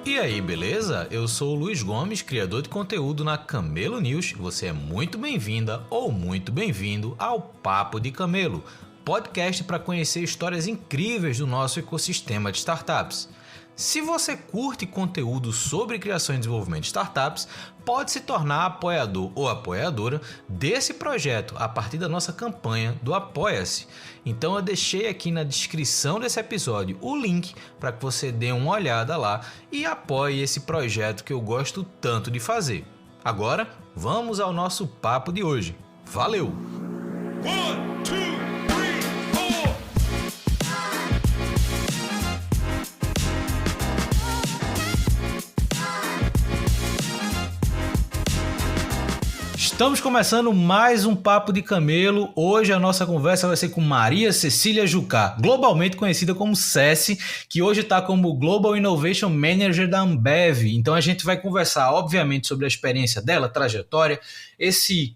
E aí, beleza? Eu sou o Luiz Gomes, criador de conteúdo na Camelo News. Você é muito bem-vinda ou muito bem-vindo ao Papo de Camelo, podcast para conhecer histórias incríveis do nosso ecossistema de startups. Se você curte conteúdo sobre criação e desenvolvimento de startups, pode se tornar apoiador ou apoiadora desse projeto a partir da nossa campanha do Apoia-se. Então eu deixei aqui na descrição desse episódio o link para que você dê uma olhada lá e apoie esse projeto que eu gosto tanto de fazer. Agora, vamos ao nosso papo de hoje. Valeu! 1, 2, 3, 4. Estamos começando mais um Papo de Camelo. Hoje a nossa conversa vai ser com Maria Cecília Jucá, globalmente conhecida como Ceci, que hoje está como Global Innovation Manager da Ambev. Então a gente vai conversar, obviamente, sobre a experiência dela, trajetória, esse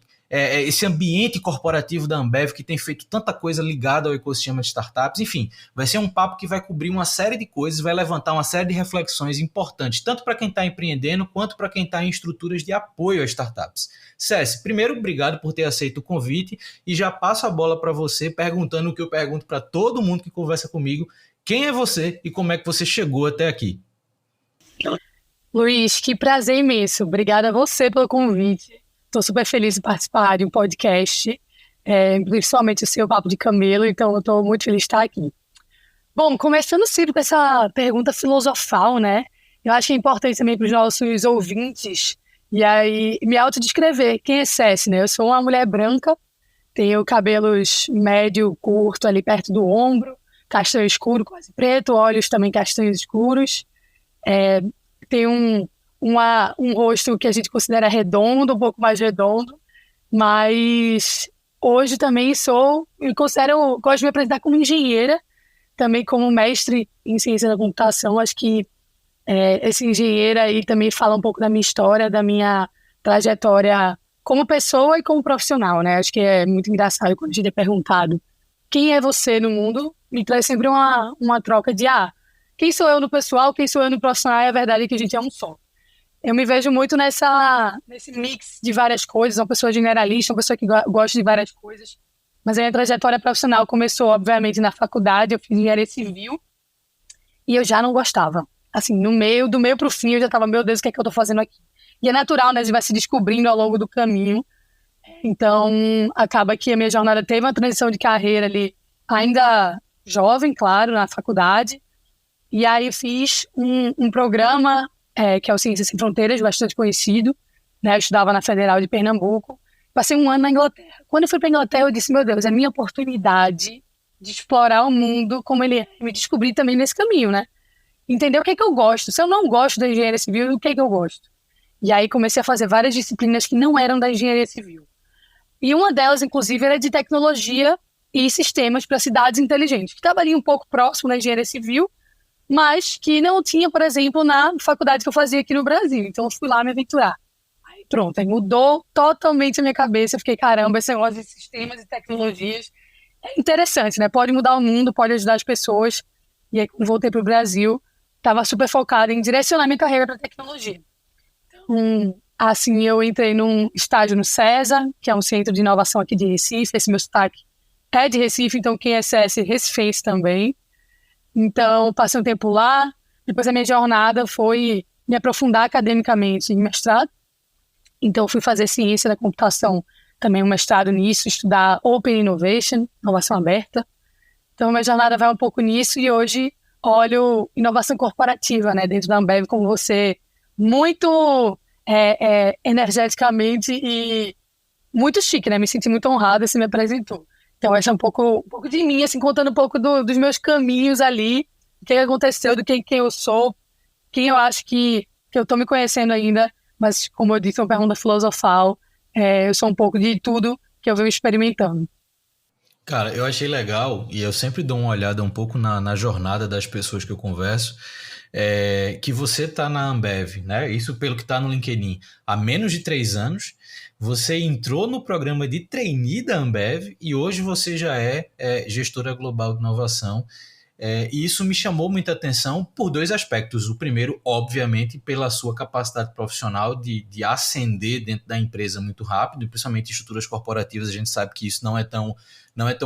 ambiente corporativo da Ambev que tem feito tanta coisa ligada ao ecossistema de startups. Enfim, vai ser um papo que vai cobrir uma série de coisas, vai levantar uma série de reflexões importantes, tanto para quem está empreendendo, quanto para quem está em estruturas de apoio a startups. Ceci, primeiro, obrigado por ter aceito o convite e já passo a bola para você perguntando o que eu pergunto para todo mundo que conversa comigo: quem é você e como é que você chegou até aqui? Luiz, que prazer imenso. Obrigada a você pelo convite. Estou super feliz de participar de um podcast, principalmente o seu Papo de Camelo, então eu estou muito feliz de estar aqui. Bom, começando sempre com essa pergunta filosofal, né? Eu acho que é importante também para os nossos ouvintes, e aí me autodescrever. Quem é Ceci, né? Eu sou uma mulher branca, tenho cabelos médio, curto, ali perto do ombro, castanho escuro, quase preto, olhos também castanhos escuros, tenho um rosto que a gente considera redondo, um pouco mais redondo, mas hoje também gosto de me apresentar como engenheira, também como mestre em ciência da computação. Acho que esse engenheira aí também fala um pouco da minha história, da minha trajetória como pessoa e como profissional, né? Acho que é muito engraçado quando a gente é perguntado quem é você no mundo, me traz sempre uma troca de quem sou eu no pessoal, quem sou eu no profissional, e a verdade é que a gente é um só. Eu me vejo muito nesse mix de várias coisas, uma pessoa generalista, uma pessoa que gosta de várias coisas. Mas a minha trajetória profissional começou, obviamente, na faculdade. Eu fiz engenharia civil e eu já não gostava. Assim, do meio para o fim, eu já estava, meu Deus, o que é que eu estou fazendo aqui? E é natural, né? A gente vai se descobrindo ao longo do caminho. Então, acaba que a minha jornada teve uma transição de carreira ali, ainda jovem, claro, na faculdade. E aí eu fiz um programa que é o Ciências Sem Fronteiras, bastante conhecido, né? Eu estudava na Federal de Pernambuco, passei um ano na Inglaterra. Quando eu fui para a Inglaterra, eu disse, meu Deus, é a minha oportunidade de explorar o mundo como ele é, e me descobrir também nesse caminho, né? Entender o que é que eu gosto. Se eu não gosto da engenharia civil, o que é que eu gosto? E aí comecei a fazer várias disciplinas que não eram da engenharia civil. E uma delas, inclusive, era de tecnologia e sistemas para cidades inteligentes, que estava ali um pouco próximo da engenharia civil, mas que não tinha, por exemplo, na faculdade que eu fazia aqui no Brasil. Então, eu fui lá me aventurar. Aí, pronto, aí mudou totalmente a minha cabeça. Eu fiquei, caramba, esse negócio de sistemas e tecnologias é interessante, né? Pode mudar o mundo, pode ajudar as pessoas. E aí, quando voltei para o Brasil, estava super focada em direcionar minha carreira para tecnologia. Então, assim, eu entrei num estágio no CESA, que é um centro de inovação aqui de Recife. Esse meu sotaque é de Recife, então quem é CS, recifense também. Então, passei um tempo lá. Depois a minha jornada foi me aprofundar academicamente em mestrado. Então, fui fazer ciência da computação, também um mestrado nisso, estudar Open Innovation, inovação aberta. Então, minha jornada vai um pouco nisso e hoje olho inovação corporativa, né, dentro da Ambev, como você, muito energeticamente e muito chique, né? Me senti muito honrada, você me apresentou. Então, essa é um pouco de mim, assim, contando um pouco dos meus caminhos ali, o que aconteceu, do quem eu sou, quem eu acho que eu estou me conhecendo ainda, mas, como eu disse, é uma pergunta filosofal, eu sou um pouco de tudo que eu venho experimentando. Cara, eu achei legal, e eu sempre dou uma olhada um pouco na jornada das pessoas que eu converso, que você está na Ambev, né? Isso pelo que está no LinkedIn, há menos de 3 anos. Você entrou no programa de trainee da Ambev e hoje você já é gestora global de inovação. E isso me chamou muita atenção por dois aspectos. O primeiro, obviamente, pela sua capacidade profissional de ascender dentro da empresa muito rápido, principalmente em estruturas corporativas, a gente sabe que isso não é tão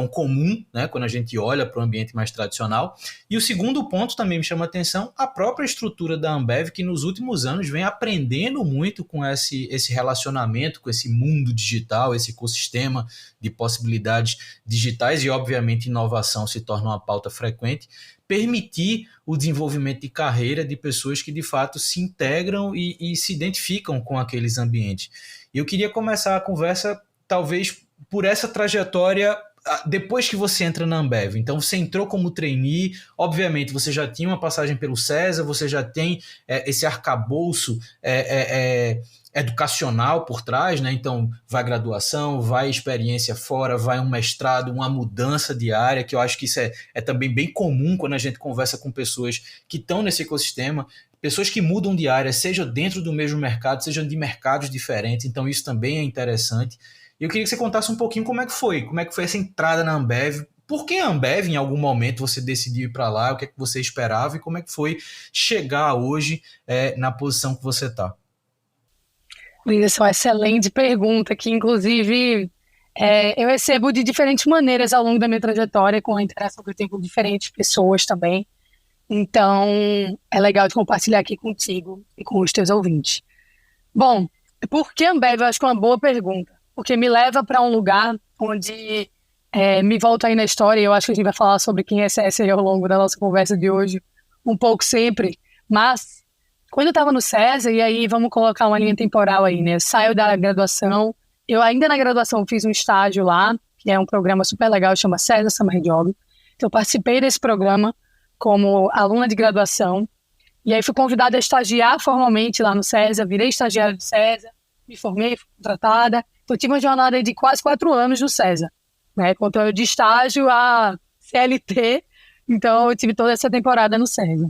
comum, né, quando a gente olha para o ambiente mais tradicional. E o segundo ponto também me chama a atenção, a própria estrutura da Ambev, que nos últimos anos vem aprendendo muito com esse relacionamento, com esse mundo digital, esse ecossistema de possibilidades digitais, e obviamente inovação se torna uma pauta frequente, permitir o desenvolvimento de carreira de pessoas que de fato se integram e se identificam com aqueles ambientes. E eu queria começar a conversa talvez por essa trajetória depois que você entra na Ambev. Então você entrou como trainee, obviamente você já tinha uma passagem pelo César, você já tem esse arcabouço educacional por trás, né? Então vai graduação, vai experiência fora, vai um mestrado, uma mudança de área, que eu acho que isso é também bem comum quando a gente conversa com pessoas que estão nesse ecossistema, pessoas que mudam de área, seja dentro do mesmo mercado, seja de mercados diferentes, então isso também é interessante. Eu queria que você contasse um pouquinho como é que foi essa entrada na Ambev, por que a Ambev, em algum momento, você decidiu ir para lá, o que é que você esperava e como é que foi chegar hoje na posição que você está? Essa é uma excelente pergunta, que inclusive eu recebo de diferentes maneiras ao longo da minha trajetória, com a interação que eu tenho com diferentes pessoas também. Então, é legal de compartilhar aqui contigo e com os teus ouvintes. Bom, por que Ambev? Eu acho que é uma boa pergunta. Porque me leva para um lugar onde me volta aí na história, e eu acho que a gente vai falar sobre quem é César ao longo da nossa conversa de hoje, um pouco sempre, mas quando eu estava no César, e aí vamos colocar uma linha temporal aí, né? Eu saio da graduação, eu ainda na graduação fiz um estágio lá, que é um programa super legal, chama César Summer Job. Então eu participei desse programa como aluna de graduação, e aí fui convidada a estagiar formalmente lá no César, virei estagiária do César, me formei, fui contratada. Eu tive uma jornada de quase 4 anos no César, né? Contando de estágio a CLT, então eu tive toda essa temporada no César.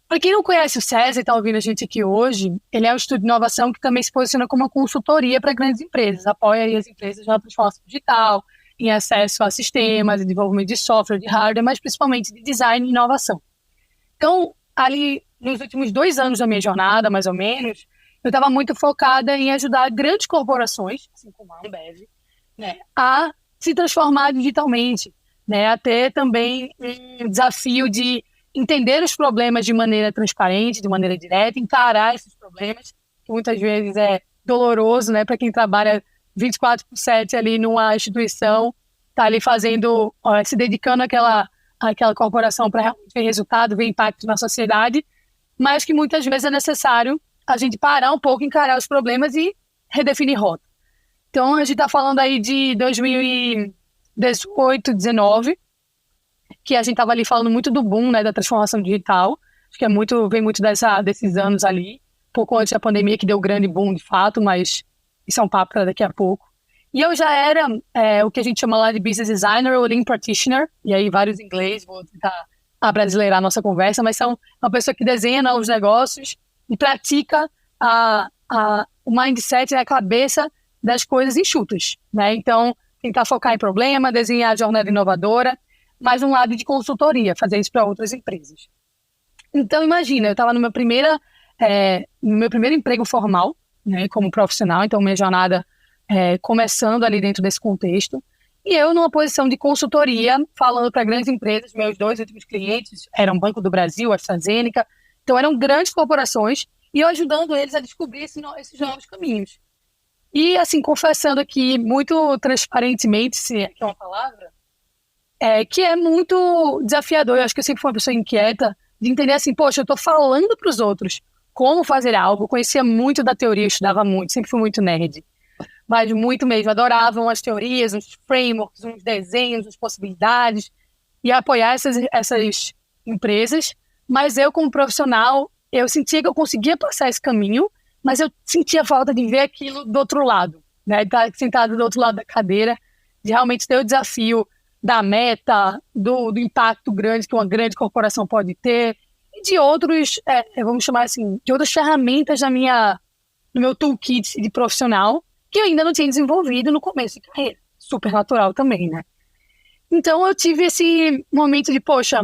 Para quem não conhece o César e está ouvindo a gente aqui hoje, ele é um estudo de inovação que também se posiciona como uma consultoria para grandes empresas, apoia aí as empresas na transformação digital, em acesso a sistemas, em desenvolvimento de software, de hardware, mas principalmente de design e inovação. Então, ali, nos últimos 2 anos da minha jornada, mais ou menos, eu estava muito focada em ajudar grandes corporações, assim como a Ambev, né, a se transformar digitalmente, né, a ter também um desafio de entender os problemas de maneira transparente, de maneira direta, encarar esses problemas, que muitas vezes é doloroso, né, para quem trabalha 24/7 ali numa instituição, tá ali fazendo, se dedicando àquela corporação para realmente ver resultado, ver impacto na sociedade, mas que muitas vezes é necessário a gente parar um pouco, encarar os problemas e redefinir rota. Então, a gente está falando aí de 2018, 2019, que a gente estava ali falando muito do boom, né, da transformação digital. Acho que vem muito desses anos ali, pouco antes da pandemia, que deu grande boom de fato, mas isso é um papo para daqui a pouco. E eu já era o que a gente chama lá de business designer ou lean practitioner, e aí vários em inglês, vou tentar abrasileirar a nossa conversa, mas são uma pessoa que desenha novos negócios e pratica o mindset, a cabeça das coisas enxutas, né? Então, tentar focar em problema, desenhar a jornada inovadora, mais um lado de consultoria, fazer isso para outras empresas. Então, imagina, eu estava no meu primeiro emprego formal, né, como profissional, então minha jornada começando ali dentro desse contexto, e eu numa posição de consultoria, falando para grandes empresas. Meus 2 últimos clientes eram Banco do Brasil, AstraZeneca, então eram grandes corporações, e eu ajudando eles a descobrir esses novos caminhos. E, assim, confessando aqui muito transparentemente, se é que é uma palavra, que é muito desafiador. Eu acho que eu sempre fui uma pessoa inquieta de entender assim, poxa, eu estou falando para os outros como fazer algo. Eu conhecia muito da teoria, eu estudava muito, sempre fui muito nerd, mas muito mesmo. Adoravam as teorias, os frameworks, os desenhos, as possibilidades, e apoiar essas empresas. Mas eu, como profissional, eu sentia que eu conseguia passar esse caminho, mas eu sentia falta de ver aquilo do outro lado, né? Estar sentado do outro lado da cadeira, de realmente ter o desafio da meta, do impacto grande que uma grande corporação pode ter, e de outros, vamos chamar assim, de outras ferramentas no meu toolkit de profissional, que eu ainda não tinha desenvolvido no começo de carreira. Super natural também, né? Então eu tive esse momento de, poxa,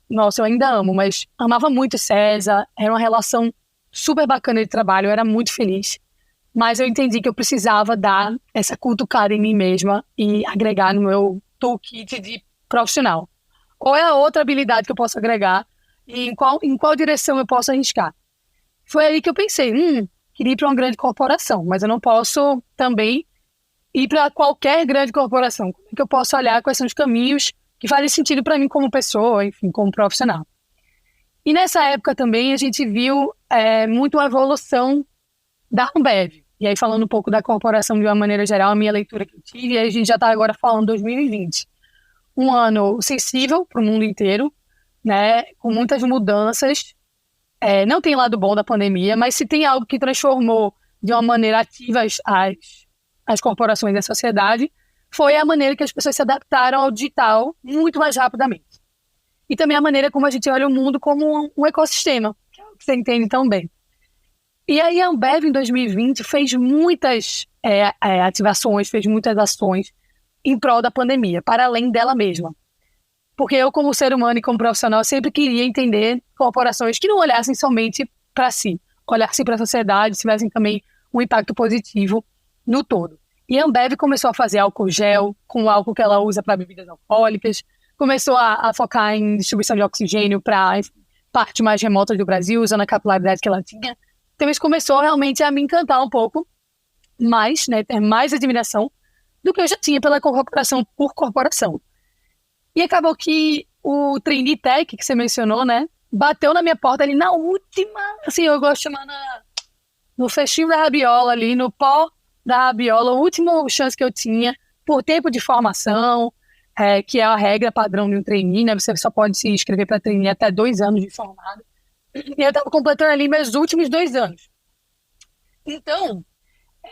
Nossa, eu ainda amo, mas amava muito o César, era uma relação super bacana de trabalho, eu era muito feliz. Mas eu entendi que eu precisava dar essa cutucada em mim mesma e agregar no meu toolkit de profissional. Qual é a outra habilidade que eu posso agregar e em qual direção eu posso arriscar? Foi aí que eu pensei, queria ir para uma grande corporação, mas eu não posso também ir para qualquer grande corporação. Como é que eu posso olhar quais são os caminhos que fazem sentido para mim como pessoa, enfim, como profissional? E nessa época também a gente viu muito a evolução da Ambev. E aí, falando um pouco da corporação de uma maneira geral, a minha leitura que eu tive, e aí a gente já está agora falando 2020. Um ano sensível para o mundo inteiro, né, com muitas mudanças. Não tem lado bom da pandemia, mas se tem algo que transformou de uma maneira ativa as corporações da sociedade, foi a maneira que as pessoas se adaptaram ao digital muito mais rapidamente. E também a maneira como a gente olha o mundo como um ecossistema, que é o que você entende tão bem. E aí a Ambev, em 2020, fez muitas ativações, fez muitas ações em prol da pandemia, para além dela mesma. Porque eu, como ser humano e como profissional, sempre queria entender corporações que não olhassem somente para si, olhassem para a sociedade, tivessem também um impacto positivo no todo. E a Ambev começou a fazer álcool gel, com o álcool que ela usa para bebidas alcoólicas, começou a focar em distribuição de oxigênio para partes mais remotas do Brasil, usando a capilaridade que ela tinha. Então isso começou realmente a me encantar um pouco mais, né, ter mais admiração do que eu já tinha pela corporação por corporação. E acabou que o Trainee Tech, que você mencionou, né, bateu na minha porta ali na última, assim, eu gosto de chamar no festinho da rabiola ali, no pó da rabiola, a última chance que eu tinha por tempo de formação, que é a regra padrão de um trainee, né, você só pode se inscrever para trainee até 2 anos de formado. E eu estava completando ali meus últimos 2 anos. Então,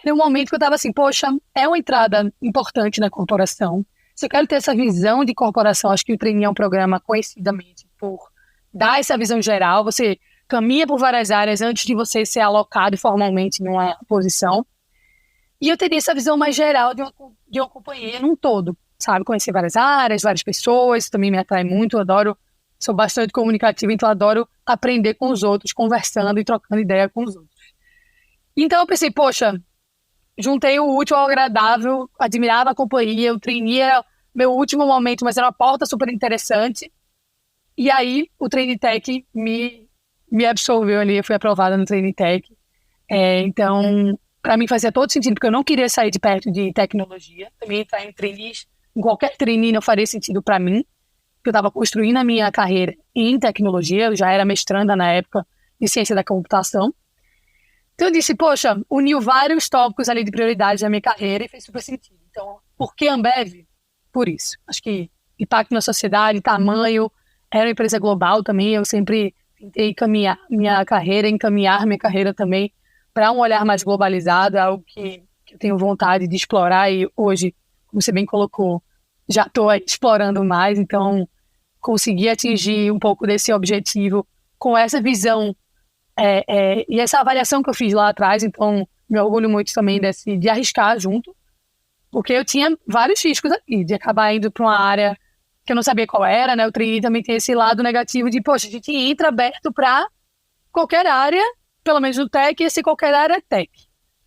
era um momento que eu estava assim, poxa, é uma entrada importante na corporação. Se eu quero ter essa visão de corporação, acho que o trainee é um programa conhecidamente por dar essa visão geral. Você caminha por várias áreas antes de você ser alocado formalmente numa posição. E eu teria essa visão mais geral de uma companhia num todo, sabe? Conhecer várias áreas, várias pessoas, também me atrai muito, eu adoro. Sou bastante comunicativa, então adoro aprender com os outros, conversando e trocando ideia com os outros. Então eu pensei, poxa, juntei o útil ao agradável, admirava a companhia, o trainee era meu último momento, mas era uma porta super interessante. E aí o Trainee Tech me absorveu ali, eu fui aprovada no Trainee Tech. Então, para mim fazia todo sentido, porque eu não queria sair de perto de tecnologia. Também entrar em trainees, em qualquer trainee não faria sentido para mim. Eu estava construindo a minha carreira em tecnologia, eu já era mestranda na época em ciência da computação. Então eu disse, poxa, uniu vários tópicos ali de prioridade na minha carreira e fez super sentido. Então, por que Ambev? Por isso. Acho que impacto na sociedade, tamanho, era uma empresa global também, eu sempre tentei encaminhar minha carreira também para um olhar mais globalizado, algo que eu tenho vontade de explorar e hoje, como você bem colocou, já estou explorando mais, então consegui atingir um pouco desse objetivo com essa visão e essa avaliação que eu fiz lá atrás, então me orgulho muito também de arriscar junto, porque eu tinha vários riscos aqui, de acabar indo para uma área que eu não sabia qual era, né? O trainee também tem esse lado negativo de, poxa, a gente entra aberto para qualquer área, pelo menos no tech, e esse qualquer área é tech.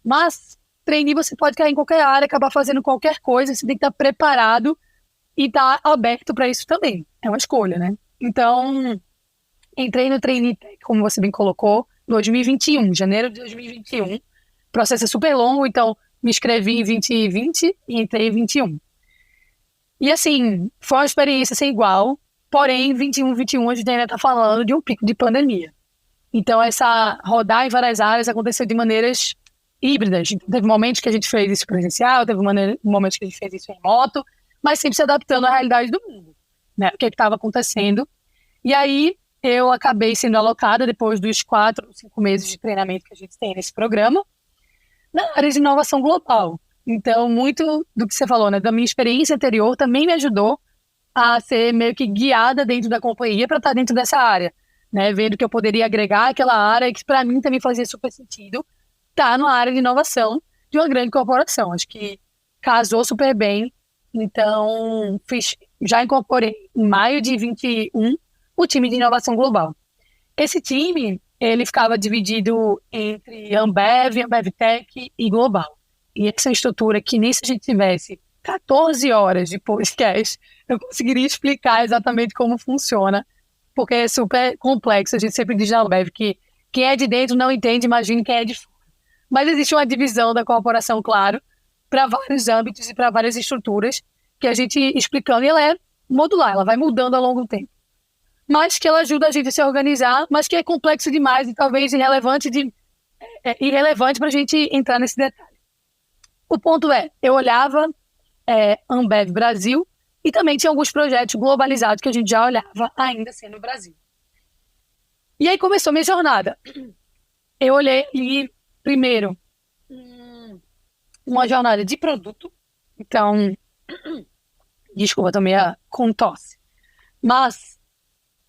Mas trainee você pode cair em qualquer área, acabar fazendo qualquer coisa, você tem que estar preparado e estar aberto para isso também. É uma escolha, né? Então, entrei no Trainee Tech, como você bem colocou, em 2021, janeiro de 2021. O processo é super longo, então me inscrevi em 2020 e entrei em 21. E assim, foi uma experiência sem igual, porém, 21 a gente ainda está falando de um pico de pandemia. Então, essa rodar em várias áreas aconteceu de maneiras híbridas. Teve momentos que a gente fez isso presencial, teve momentos que a gente fez isso remoto, mas sempre se adaptando à realidade do mundo, né? O que estava acontecendo. E aí, eu acabei sendo alocada, depois dos 4 ou 5 meses de treinamento que a gente tem nesse programa, na área de inovação global. Então, muito do que você falou, né, da minha experiência anterior também me ajudou a ser meio que guiada dentro da companhia para estar dentro dessa área, né, vendo que eu poderia agregar aquela área que para mim também fazia super sentido estar numa área de inovação de uma grande corporação. Acho que casou super bem. Então, já incorporei em maio de 21 o time de inovação global. Esse time, ele ficava dividido entre Ambev, Ambev Tech e Global. E essa estrutura que nem se a gente tivesse 14 horas de podcast, eu conseguiria explicar exatamente como funciona, porque é super complexo. A gente sempre diz na Ambev que quem é de dentro não entende, imagine quem é de fora. Mas existe uma divisão da corporação, claro, para vários âmbitos e para várias estruturas que a gente explicando, e ela é modular, ela vai mudando ao longo do tempo. Mas que ela ajuda a gente a se organizar, mas que é complexo demais e talvez irrelevante para a gente entrar nesse detalhe. O ponto é, eu olhava Ambev Brasil e também tinha alguns projetos globalizados que a gente já olhava ainda sendo no Brasil. E aí começou minha jornada. Eu olhei ali, primeiro, uma jornada de produto. Então, desculpa, tô meio com tosse. Mas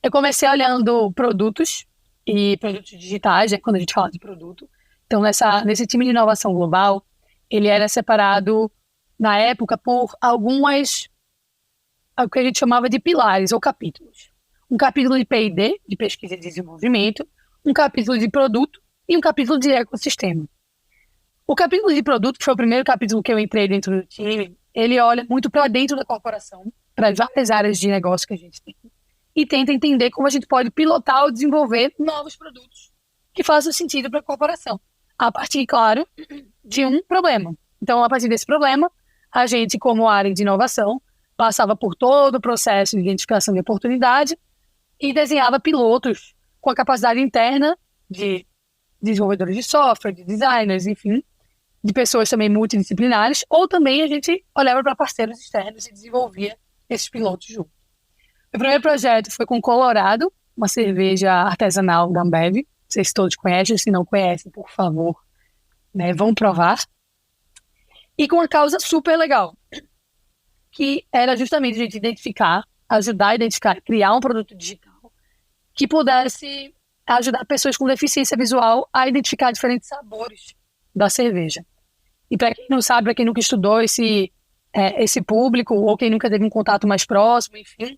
eu comecei olhando produtos e produtos digitais, quando a gente fala de produto. Então, nesse time de inovação global, ele era separado, na época, por o que a gente chamava de pilares ou capítulos. Um capítulo de P&D, de pesquisa e desenvolvimento, um capítulo de produto e um capítulo de ecossistema. O capítulo de produto, que foi o primeiro capítulo que eu entrei dentro do time, ele olha muito para dentro da corporação, para várias áreas de negócio que a gente tem, e tenta entender como a gente pode pilotar ou desenvolver novos produtos que façam sentido para a corporação, a partir, claro, de um problema. Então, a partir desse problema, a gente, como área de inovação, passava por todo o processo de identificação de oportunidade e desenhava pilotos com a capacidade interna de desenvolvedores de software, de designers, enfim, de pessoas também multidisciplinares, ou também a gente olhava para parceiros externos e desenvolvia esses pilotos juntos. O primeiro projeto foi com Colorado, uma cerveja artesanal da Ambev. Não sei se todos conhecem, se não conhecem, por favor, vão provar. E com uma causa super legal, que era justamente a gente ajudar a identificar, criar um produto digital que pudesse ajudar pessoas com deficiência visual a identificar diferentes sabores da cerveja. E para quem não sabe, para quem nunca estudou esse público, ou quem nunca teve um contato mais próximo, enfim,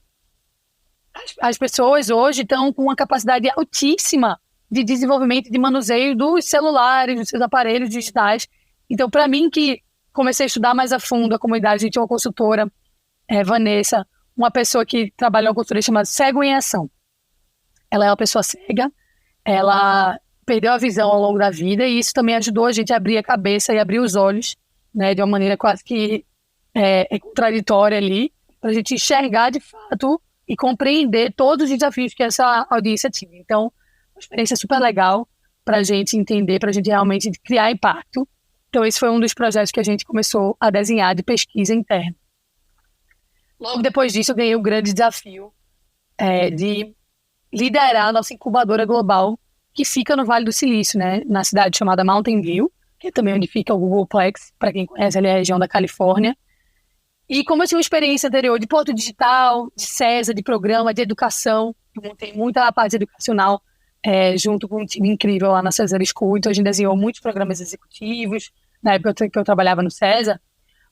as pessoas hoje estão com uma capacidade altíssima de desenvolvimento e de manuseio dos celulares, dos seus aparelhos digitais. Então, para mim, que comecei a estudar mais a fundo a comunidade, a gente tinha uma consultora, Vanessa, uma pessoa que trabalha em uma consultoria chamada Cego em Ação. Ela é uma pessoa cega, ela perdeu a visão ao longo da vida e isso também ajudou a gente a abrir a cabeça e abrir os olhos, de uma maneira quase que contraditória ali, para a gente enxergar de fato e compreender todos os desafios que essa audiência tinha. Então, uma experiência super legal para a gente entender, para a gente realmente criar impacto. Então, esse foi um dos projetos que a gente começou a desenhar de pesquisa interna. Logo depois disso, eu ganhei o grande desafio de liderar a nossa incubadora global, que fica no Vale do Silício, na cidade chamada Mountain View, que é também onde fica o Googleplex, para quem conhece ali a região da Califórnia. E como eu tinha uma experiência anterior de Porto Digital, de CESA, de programa, de educação, eu montei muita parte educacional junto com um time incrível lá na CESA School, então a gente desenhou muitos programas executivos, na época que eu trabalhava no CESA.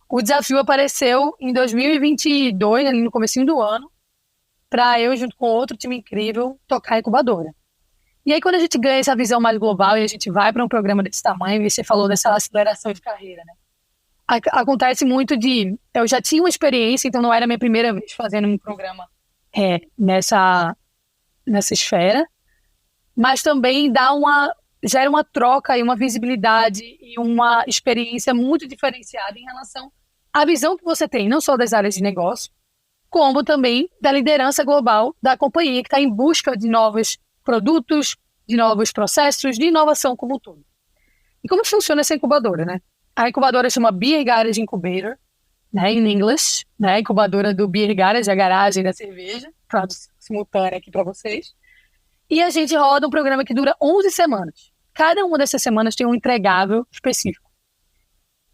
O desafio apareceu em 2022, ali no comecinho do ano, para eu, junto com outro time incrível, tocar a incubadora. E aí, quando a gente ganha essa visão mais global e a gente vai para um programa desse tamanho, e você falou dessa aceleração de carreira, acontece muito eu já tinha uma experiência, então não era a minha primeira vez fazendo um programa nessa esfera, mas também gera uma troca e uma visibilidade e uma experiência muito diferenciada em relação à visão que você tem, não só das áreas de negócio, como também da liderança global da companhia, que está em busca de novos produtos, de novos processos, de inovação como um todo. E como funciona essa incubadora, A incubadora chama Beer Garage Incubator, em inglês, incubadora do Beer Garage, a garagem da cerveja, tradução simultânea aqui para vocês. E a gente roda um programa que dura 11 semanas. Cada uma dessas semanas tem um entregável específico.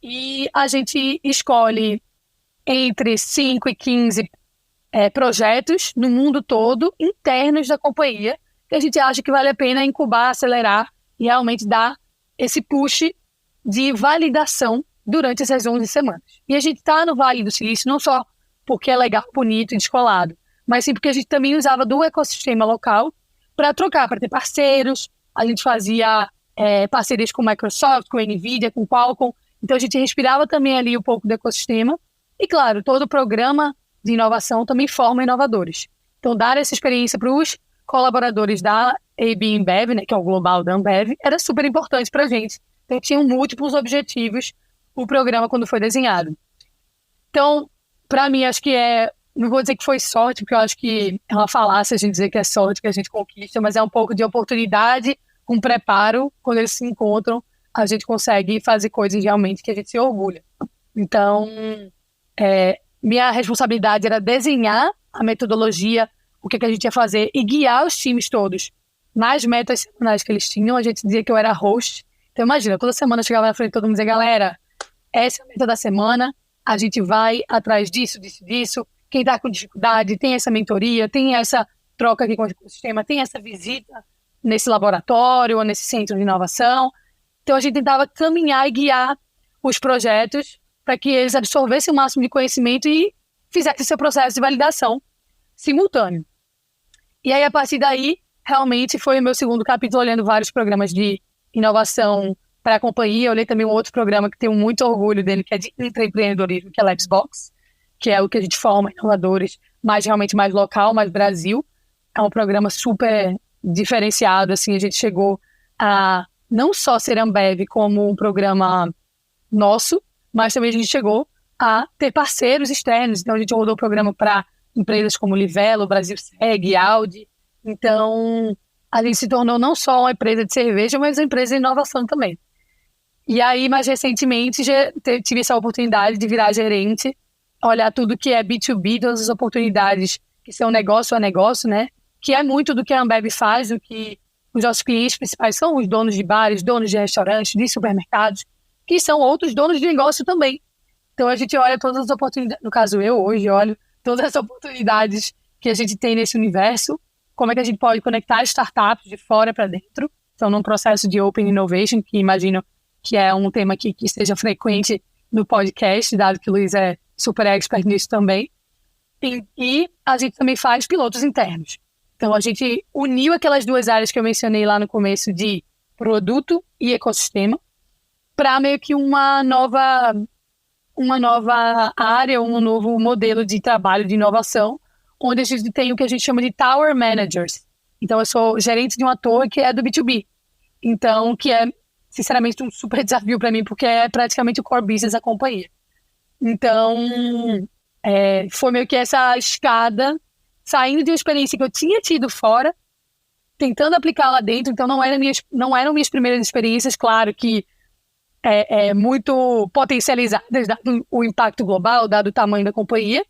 E a gente escolhe entre 5 e 15 projetos no mundo todo, internos da companhia, que a gente acha que vale a pena incubar, acelerar e realmente dar esse push de validação durante essas 11 semanas. E a gente está no Vale do Silício não só porque é legal, bonito e descolado, mas sim porque a gente também usava do ecossistema local para trocar, para ter parceiros. A gente fazia parcerias com Microsoft, com NVIDIA, com Qualcomm. Então, a gente respirava também ali um pouco do ecossistema. E, claro, todo programa de inovação também forma inovadores. Então, dar essa experiência para os colaboradores da AB InBev, né, que é o global da Ambev, era super importante para a gente. Então, tinham múltiplos objetivos o programa quando foi desenhado. Então, para mim, acho que não vou dizer que foi sorte, porque eu acho que é uma falácia a gente dizer que é sorte que a gente conquista, mas é um pouco de oportunidade, com preparo. Quando eles se encontram, a gente consegue fazer coisas realmente que a gente se orgulha. Então, minha responsabilidade era desenhar a metodologia, o que a gente ia fazer e guiar os times todos nas metas semanais que eles tinham. A gente dizia que eu era host. Então, imagina, toda semana eu chegava na frente de todo mundo e dizia, galera, essa é a meta da semana, a gente vai atrás disso. Quem está com dificuldade, tem essa mentoria, tem essa troca aqui com o ecossistema, tem essa visita nesse laboratório ou nesse centro de inovação. Então, a gente tentava caminhar e guiar os projetos para que eles absorvessem o máximo de conhecimento e fizessem seu processo de validação simultâneo. E aí, a partir daí, realmente foi o meu segundo capítulo, olhando vários programas de inovação para a companhia. Eu olhei também um outro programa que tenho muito orgulho dele, que é de empreendedorismo, que é Labsbox, que é o que a gente forma inovadores, realmente mais local, mais Brasil. É um programa super diferenciado, assim, a gente chegou a não só ser Ambev como um programa nosso, mas também a gente chegou a ter parceiros externos. Então, a gente rodou o programa para empresas como Livelo, Brasil Segue, Audi. Então, a gente se tornou não só uma empresa de cerveja, mas uma empresa de inovação também. E aí, mais recentemente, já tive essa oportunidade de virar gerente, olhar tudo que é B2B, todas as oportunidades que são negócio a negócio, né? Que é muito do que a Ambev faz, do que os nossos clientes principais são os donos de bares, donos de restaurantes, de supermercados, que são outros donos de negócio também. Então, a gente olha todas as oportunidades, no caso eu hoje olho todas as oportunidades que a gente tem nesse universo, como é que a gente pode conectar startups de fora para dentro. Então, num processo de Open Innovation, que imagino que é um tema que esteja frequente no podcast, dado que o Luiz é super expert nisso também. E a gente também faz pilotos internos. Então, a gente uniu aquelas duas áreas que eu mencionei lá no começo de produto e ecossistema para meio que uma nova área, um novo modelo de trabalho de inovação, onde a gente tem o que a gente chama de Tower Managers. Então, eu sou gerente de uma torre que é do B2B. Então, que é, sinceramente, um super desafio para mim, porque é praticamente o core business da companhia. Então, foi meio que essa escada, saindo de uma experiência que eu tinha tido fora, tentando aplicar lá dentro. Então, não eram minhas primeiras experiências, claro que muito potencializadas, dado o impacto global, dado o tamanho da companhia,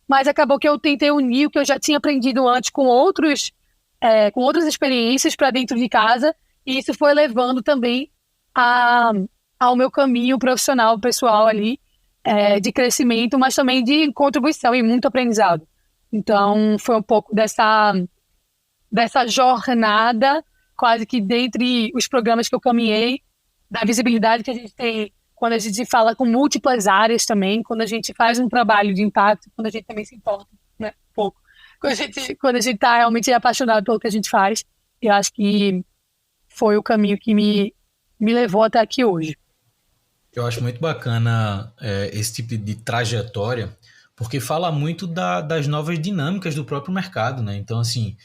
mas acabou que eu tentei unir o que eu já tinha aprendido antes com outras experiências para dentro de casa, e isso foi levando também ao meu caminho profissional, pessoal ali, de crescimento, mas também de contribuição e muito aprendizado. Então, foi um pouco dessa jornada, quase que dentre os programas que eu caminhei, da visibilidade que a gente tem quando a gente fala com múltiplas áreas também, quando a gente faz um trabalho de impacto, quando a gente também se importa, né, um pouco. Quando a gente está realmente apaixonado pelo que a gente faz, eu acho que foi o caminho que me levou até aqui hoje. Eu acho muito bacana esse tipo de trajetória, porque fala muito das novas dinâmicas do próprio mercado, né? Então, assim,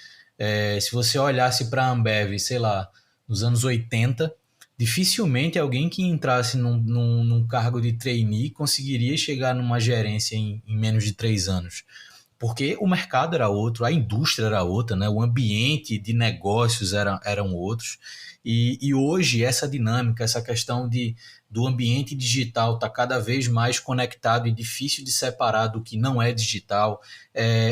se você olhasse para a Ambev, sei lá, nos anos 80, dificilmente alguém que entrasse num cargo de trainee conseguiria chegar numa gerência em menos de 3 anos. Porque o mercado era outro, a indústria era outra, né? O ambiente de negócios eram outros. E hoje essa dinâmica, essa questão do ambiente digital está cada vez mais conectado e difícil de separar do que não é digital,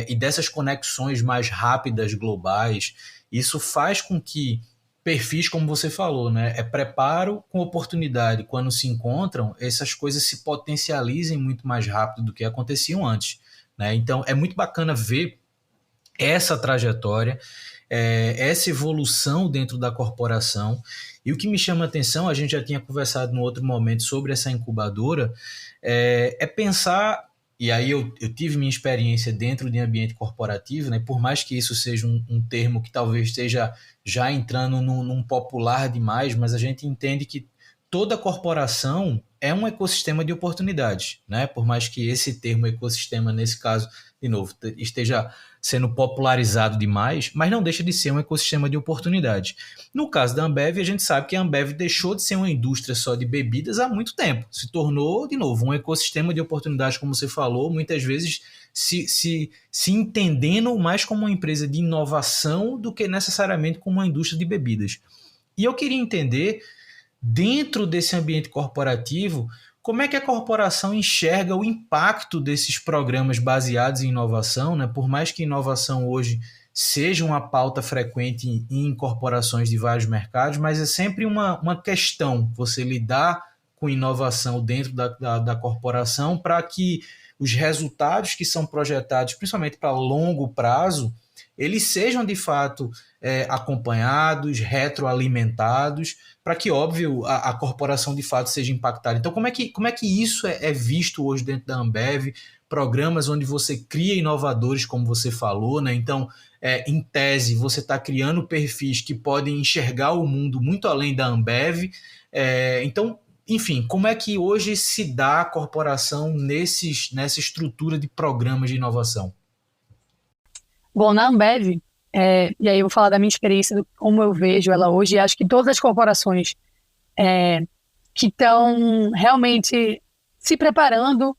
e dessas conexões mais rápidas, globais, isso faz com que perfis, como você falou, né, preparo com oportunidade, quando se encontram, essas coisas se potencializem muito mais rápido do que aconteciam antes, né? Então é muito bacana ver essa trajetória, essa evolução dentro da corporação. E o que me chama a atenção, a gente já tinha conversado no outro momento sobre essa incubadora, é pensar e aí eu tive minha experiência dentro de ambiente corporativo, né? Por mais que isso seja um termo que talvez esteja já entrando num popular demais, mas a gente entende que toda corporação é um ecossistema de oportunidades, né? Por mais que esse termo ecossistema, nesse caso, de novo, esteja sendo popularizado demais, mas não deixa de ser um ecossistema de oportunidades. No caso da Ambev, a gente sabe que a Ambev deixou de ser uma indústria só de bebidas há muito tempo. Se tornou, de novo, um ecossistema de oportunidades, como você falou, muitas vezes se entendendo mais como uma empresa de inovação do que necessariamente como uma indústria de bebidas. E eu queria entender, dentro desse ambiente corporativo, como é que a corporação enxerga o impacto desses programas baseados em inovação, né? Por mais que inovação hoje seja uma pauta frequente em corporações de vários mercados, mas é sempre uma questão você lidar com inovação dentro da corporação para que os resultados que são projetados, principalmente para longo prazo, eles sejam de fato acompanhados, retroalimentados, para que, óbvio, a corporação de fato seja impactada. Então, como é que isso é visto hoje dentro da Ambev? Programas onde você cria inovadores, como você falou, né? Então, em tese, você está criando perfis que podem enxergar o mundo muito além da Ambev. Então, enfim, como é que hoje se dá a corporação nessa estrutura de programas de inovação? Bom, na Ambev, e aí eu vou falar da minha experiência, do como eu vejo ela hoje, e acho que todas as corporações que estão realmente se preparando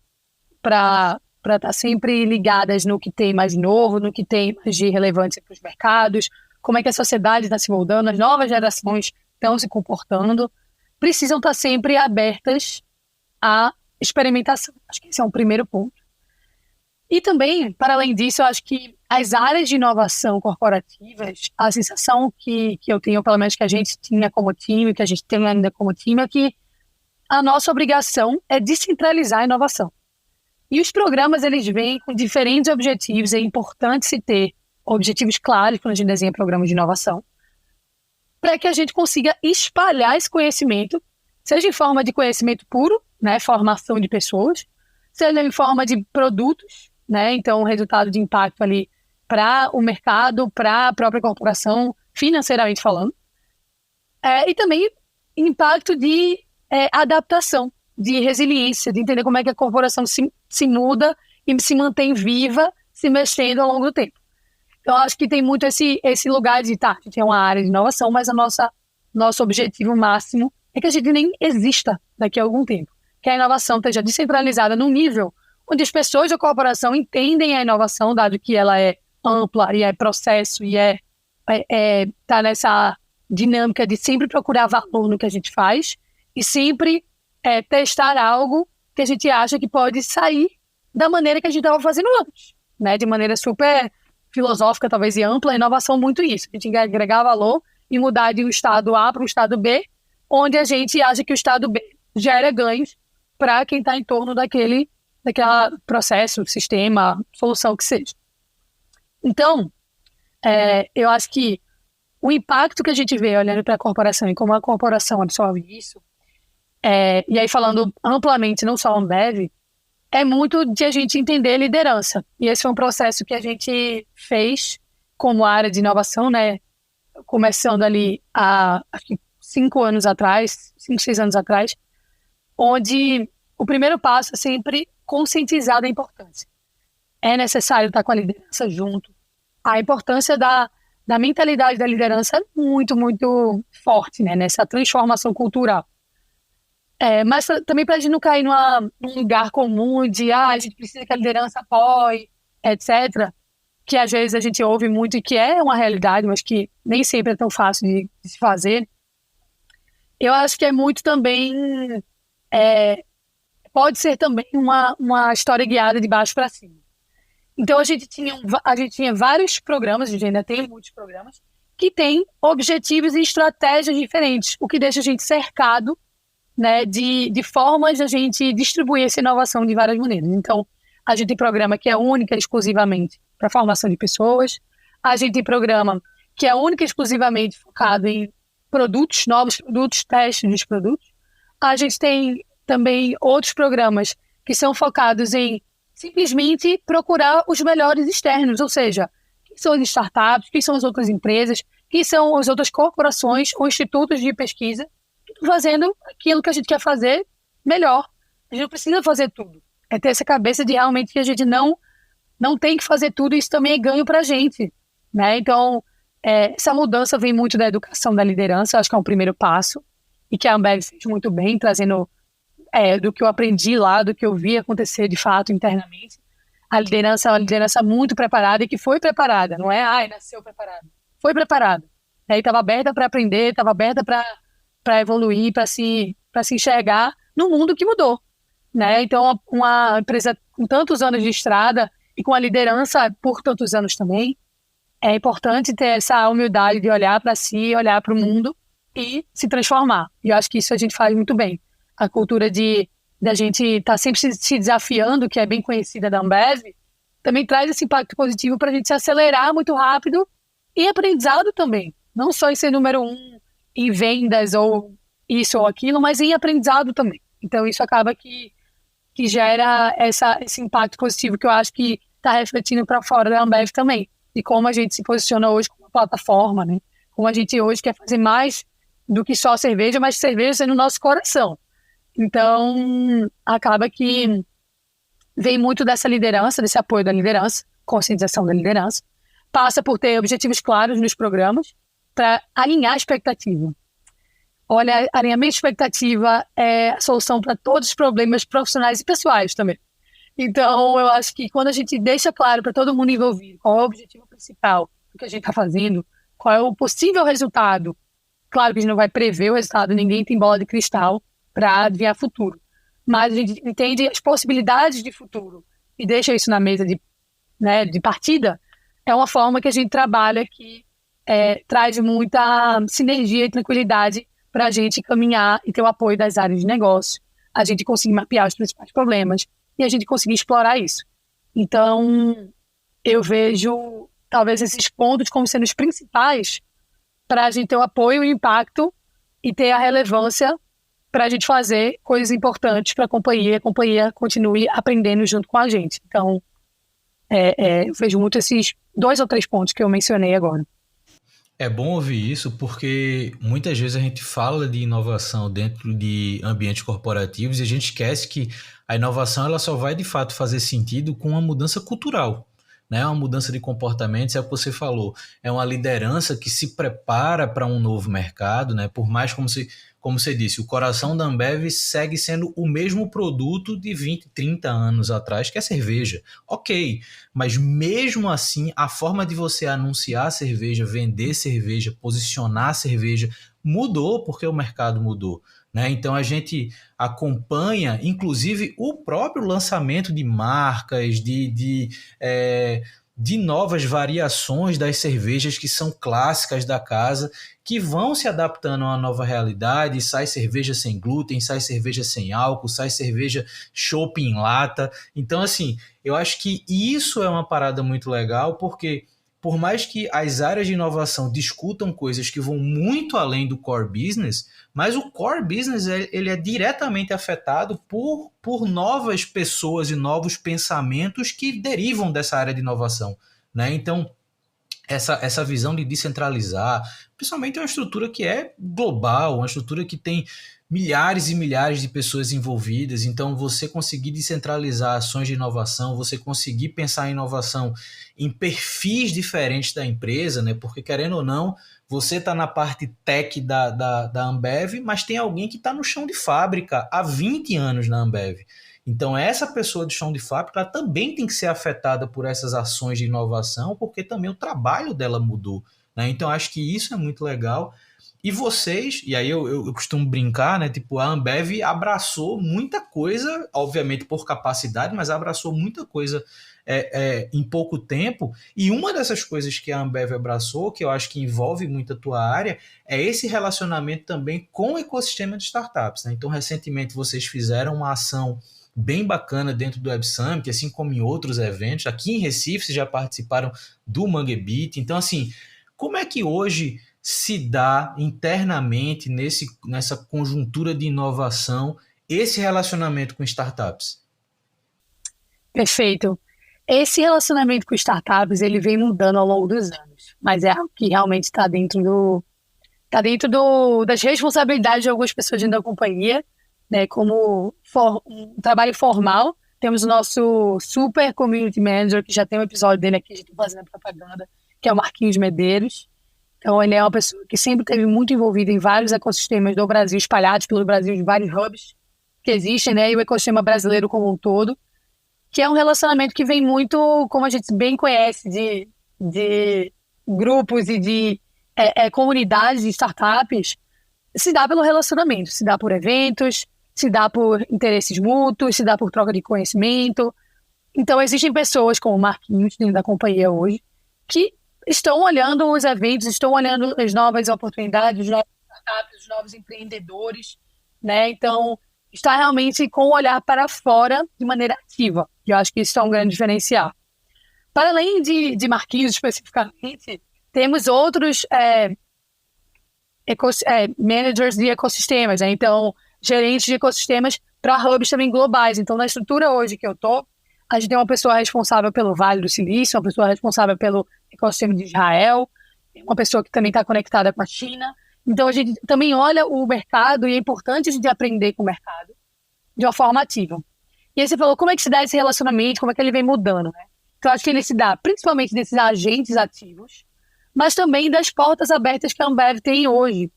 para estar sempre ligadas no que tem mais novo, no que tem mais de relevância para os mercados, como é que a sociedade está se moldando, as novas gerações estão se comportando, precisam estar sempre abertas à experimentação. Acho que esse é um primeiro ponto. E também, para além disso, eu acho que as áreas de inovação corporativas, a sensação que eu tenho, pelo menos que a gente tinha como time, que a gente tem ainda como time, é que a nossa obrigação é descentralizar a inovação. E os programas, eles vêm com diferentes objetivos, é importante se ter objetivos claros quando a gente desenha programas de inovação, para que a gente consiga espalhar esse conhecimento, seja em forma de conhecimento puro, né, formação de pessoas, seja em forma de produtos, né, então o resultado de impacto ali para o mercado, para a própria corporação, financeiramente falando, e também impacto de adaptação, de resiliência, de entender como é que a corporação se muda e se mantém viva, se mexendo ao longo do tempo. Então, acho que tem muito esse lugar de, a gente é uma área de inovação, mas nosso objetivo máximo é que a gente nem exista daqui a algum tempo. Que a inovação esteja descentralizada num nível onde as pessoas da corporação entendem a inovação, dado que ela é ampla e é processo e tá nessa dinâmica de sempre procurar valor no que a gente faz e sempre testar algo que a gente acha que pode sair da maneira que a gente estava fazendo antes, né? De maneira super filosófica, talvez, e ampla, a inovação muito isso. A gente agregar valor e mudar de um estado A para um estado B, onde a gente acha que o estado B gera ganhos para quem está em torno daquele processo, sistema, solução que seja. Então, eu acho que o impacto que a gente vê olhando para a corporação e como a corporação absorve isso, e aí falando amplamente, não só a Ambev, é muito de a gente entender liderança. E esse foi um processo que a gente fez como área de inovação, né? Começando ali acho que 5 anos atrás, 5, 6 anos atrás, onde o primeiro passo é sempre conscientizar da importância. É necessário estar com a liderança junto. A importância da mentalidade da liderança é muito, muito forte, né? Nessa transformação cultural. Mas também para a gente não cair num lugar comum de a gente precisa que a liderança apoie, etc., que às vezes a gente ouve muito e que é uma realidade, mas que nem sempre é tão fácil de se fazer. Eu acho que é muito também... pode ser também uma história guiada de baixo para cima. Então a gente tinha vários programas, a gente ainda tem muitos programas, que têm objetivos e estratégias diferentes, o que deixa a gente cercado, né, de formas de a gente distribuir essa inovação de várias maneiras. Então, a gente tem programa que é única exclusivamente para formação de pessoas, a gente tem programa que é única exclusivamente focado em produtos, novos produtos, testes dos produtos. A gente tem também outros programas que são focados em simplesmente procurar os melhores externos, ou seja, quem são as startups, quem são as outras empresas, quem são as outras corporações ou institutos de pesquisa que estão fazendo aquilo que a gente quer fazer melhor. A gente não precisa fazer tudo. É ter essa cabeça de realmente que a gente não tem que fazer tudo, e isso também é ganho para a gente, né? Então, essa mudança vem muito da educação da liderança, acho que é um primeiro passo, e que a Ambev fez muito bem, trazendo do que eu aprendi lá, do que eu vi acontecer de fato internamente. A liderança é uma liderança muito preparada e que foi preparada, não é, nasceu preparada. Foi preparada. E estava aberta para aprender, estava aberta para evoluir, para se enxergar no mundo que mudou, né? Então, uma empresa com tantos anos de estrada e com a liderança por tantos anos também, é importante ter essa humildade de olhar para si, olhar para o mundo e se transformar. E eu acho que isso a gente faz muito bem. A cultura da gente estar sempre se desafiando, que é bem conhecida da Ambev, também traz esse impacto positivo para a gente se acelerar muito rápido e aprendizado também. Não só em ser número 1 em vendas ou isso ou aquilo, mas em aprendizado também. Então isso acaba que gera esse impacto positivo que eu acho que está refletindo para fora da Ambev também. E como a gente se posiciona hoje como plataforma, né? Como a gente hoje quer fazer mais do que só cerveja, mas cerveja sendo o nosso coração. Então, acaba que vem muito dessa liderança, desse apoio da liderança, conscientização da liderança, passa por ter objetivos claros nos programas para alinhar a expectativa. Olha, alinhamento de expectativa é a solução para todos os problemas profissionais e pessoais também. Então, eu acho que quando a gente deixa claro para todo mundo envolvido qual é o objetivo principal do que a gente está fazendo, qual é o possível resultado, claro que a gente não vai prever o resultado, ninguém tem bola de cristal para adivinhar futuro, mas a gente entende as possibilidades de futuro e deixa isso na mesa de partida, é uma forma que a gente trabalha que traz muita sinergia e tranquilidade para a gente caminhar e ter o apoio das áreas de negócio, a gente conseguir mapear os principais problemas e a gente conseguir explorar isso. Então, eu vejo talvez esses pontos como sendo os principais para a gente ter o apoio e o impacto e ter a relevância para a gente fazer coisas importantes para a companhia continue aprendendo junto com a gente. Então, eu vejo muito esses 2 ou 3 pontos que eu mencionei agora. É bom ouvir isso porque muitas vezes a gente fala de inovação dentro de ambientes corporativos e a gente esquece que a inovação ela só vai de fato fazer sentido com uma mudança cultural, né? Uma mudança de comportamentos, é o que você falou, é uma liderança que se prepara para um novo mercado, né? Por mais como você disse, o coração da Ambev segue sendo o mesmo produto de 20, 30 anos atrás, que é a cerveja. Ok, mas mesmo assim, a forma de você anunciar a cerveja, vender cerveja, posicionar a cerveja, mudou porque o mercado mudou, né? Então a gente acompanha, inclusive, o próprio lançamento de marcas, de novas variações das cervejas que são clássicas da casa, que vão se adaptando a uma nova realidade. Sai cerveja sem glúten, sai cerveja sem álcool, sai cerveja chopp em lata. Então, assim, eu acho que isso é uma parada muito legal, porque por mais que as áreas de inovação discutam coisas que vão muito além do core business, mas o core business ele é diretamente afetado por novas pessoas e novos pensamentos que derivam dessa área de inovação, né? Então, essa visão de descentralizar, principalmente uma estrutura que é global, uma estrutura que tem milhares e milhares de pessoas envolvidas, então você conseguir descentralizar ações de inovação, você conseguir pensar em inovação em perfis diferentes da empresa, né? Porque querendo ou não, você está na parte tech da Ambev, mas tem alguém que está no chão de fábrica há 20 anos na Ambev. Então, essa pessoa de chão de fábrica ela também tem que ser afetada por essas ações de inovação, porque também o trabalho dela mudou, né? Então, acho que isso é muito legal. E vocês, e aí eu costumo brincar, né? Tipo, a Ambev abraçou muita coisa, obviamente por capacidade, mas abraçou muita coisa em pouco tempo. E uma dessas coisas que a Ambev abraçou, que eu acho que envolve muito a tua área, é esse relacionamento também com o ecossistema de startups, né? Então, recentemente vocês fizeram uma ação bem bacana dentro do Web Summit, assim como em outros eventos. Aqui em Recife, vocês já participaram do Mangue Beat. Então, assim, como é que hoje se dá internamente nessa conjuntura de inovação esse relacionamento com startups? Perfeito. Esse relacionamento com startups, ele vem mudando ao longo dos anos, mas é algo que realmente das responsabilidades de algumas pessoas dentro da companhia, né? Como um trabalho formal, temos o nosso super community manager, que já tem um episódio dele aqui, a gente está fazendo propaganda, que é o Marquinhos Medeiros. Então, ele é uma pessoa que sempre esteve muito envolvida em vários ecossistemas do Brasil, espalhados pelo Brasil, de vários hubs que existem, né? E o ecossistema brasileiro como um todo, que é um relacionamento que vem muito, como a gente bem conhece, de grupos e de comunidades de startups, se dá pelo relacionamento, se dá por eventos, se dá por interesses mútuos, se dá por troca de conhecimento. Então, existem pessoas como o Marquinhos, dentro da companhia hoje, que estão olhando os eventos, estão olhando as novas oportunidades, os novos startups, os novos empreendedores, né? Então, está realmente com o olhar para fora de maneira ativa. Eu acho que isso é um grande diferencial. Para além de Marquinhos especificamente, temos outros managers de ecossistemas, né? Então, gerentes de ecossistemas para hubs também globais. Então, na estrutura hoje que eu estou, a gente tem uma pessoa responsável pelo Vale do Silício, uma pessoa responsável pelo ecossistema de Israel, uma pessoa que também está conectada com a China. Então, a gente também olha o mercado e é importante a gente aprender com o mercado de uma forma ativa. E aí você falou, como é que se dá esse relacionamento, como é que ele vem mudando, né? Então, eu acho que ele se dá principalmente desses agentes ativos, mas também das portas abertas que a Ambev tem hoje.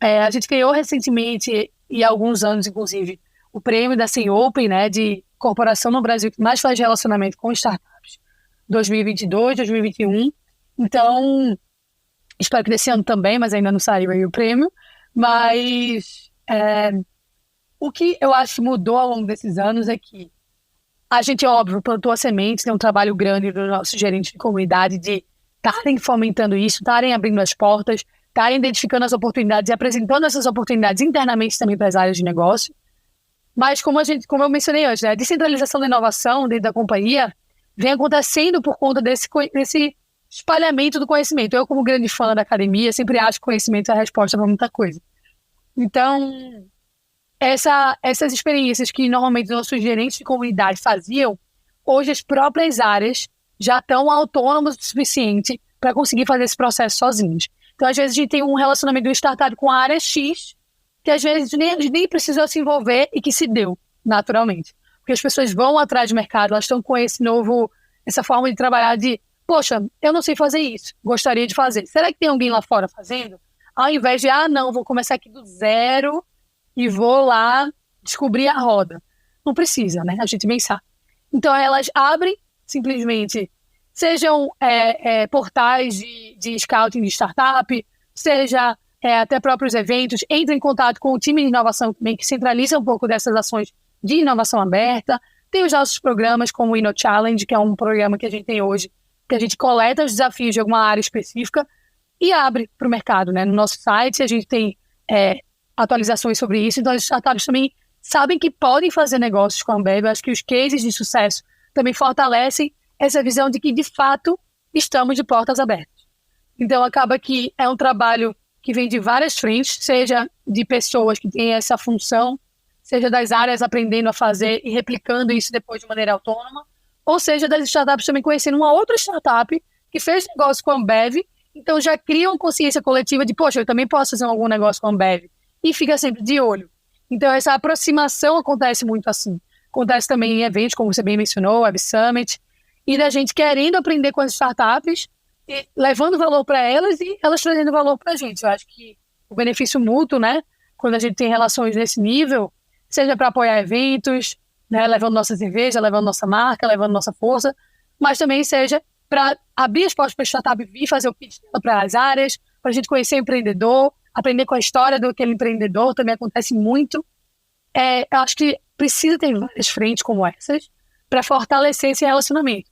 A gente ganhou recentemente, e há alguns anos, inclusive, o prêmio da Sem Open, né, de corporação no Brasil que mais faz relacionamento com startups, 2022, 2021. Então, espero que desse ano também, mas ainda não saiu aí o prêmio. Mas o que eu acho que mudou ao longo desses anos é que a gente, óbvio, plantou as sementes, tem um trabalho grande do nosso gerente de comunidade de estarem fomentando isso, estarem abrindo as portas, estarem identificando as oportunidades e apresentando essas oportunidades internamente também para as áreas de negócio. Mas como eu mencionei antes, né, a descentralização da inovação dentro da companhia vem acontecendo por conta desse espalhamento do conhecimento. Eu, como grande fã da academia, sempre acho que conhecimento é a resposta para muita coisa. Então, essas experiências que normalmente nossos gerentes de comunidade faziam, hoje as próprias áreas já estão autônomas o suficiente para conseguir fazer esse processo sozinhos. Então, às vezes, a gente tem um relacionamento de um startup com a área X, que às vezes nem precisou se envolver e que se deu naturalmente. Porque as pessoas vão atrás de mercado, elas estão com essa forma de trabalhar de, poxa, eu não sei fazer isso, gostaria de fazer. Será que tem alguém lá fora fazendo? Ao invés de, não, vou começar aqui do zero e vou lá descobrir a roda. Não precisa, né? A gente bem sabe. Então, elas abrem simplesmente, sejam portais de scouting de startup, seja até próprios eventos, entram em contato com o time de inovação também, que centraliza um pouco dessas ações de inovação aberta. Tem os nossos programas como o Inno Challenge, que é um programa que a gente tem hoje, que a gente coleta os desafios de alguma área específica e abre para o mercado, né? No nosso site a gente tem atualizações sobre isso, então as startups também sabem que podem fazer negócios com a Ambev. Eu acho que os cases de sucesso também fortalecem essa visão de que, de fato, estamos de portas abertas. Então, acaba que é um trabalho que vem de várias frentes, seja de pessoas que têm essa função, seja das áreas aprendendo a fazer e replicando isso depois de maneira autônoma, ou seja das startups também conhecendo uma outra startup que fez negócio com a Ambev, então já criam consciência coletiva de, poxa, eu também posso fazer algum negócio com a Ambev, e fica sempre de olho. Então, essa aproximação acontece muito assim. Acontece também em eventos, como você bem mencionou, Web Summit, e da gente querendo aprender com as startups, e levando valor para elas e elas trazendo valor para a gente. Eu acho que o benefício mútuo, né, quando a gente tem relações desse nível, seja para apoiar eventos, né, levando nossa cerveja, levando nossa marca, levando nossa força, mas também seja para abrir as portas para a startup vir fazer o pitch dela para as áreas, para a gente conhecer o empreendedor, aprender com a história daquele empreendedor, também acontece muito. Eu acho que precisa ter várias frentes como essas para fortalecer esse relacionamento.